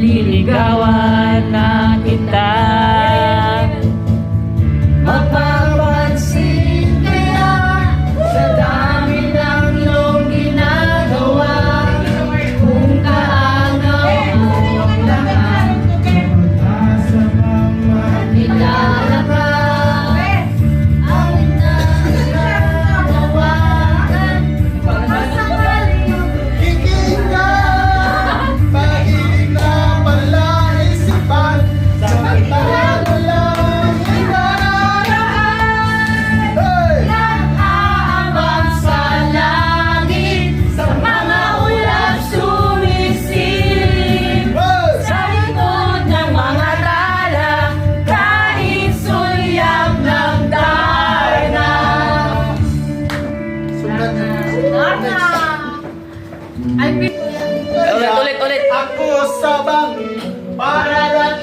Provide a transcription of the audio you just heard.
liligawan na kita. Mapapansin kaya sa dami ng iyong ginagawa, kung kaagaw mo ang lahat, kilala ka, awit na nanawagan, pagmasakali. Kikita, pag-ibig na pala isipan, samantalang walang hinaraan. Hey! Nag-aabang sa langit, sa mga ulap sumisilip, Hey! sa likod ng mga tala, kahit sulyap ng darna. Ulit. Ako sabang para lang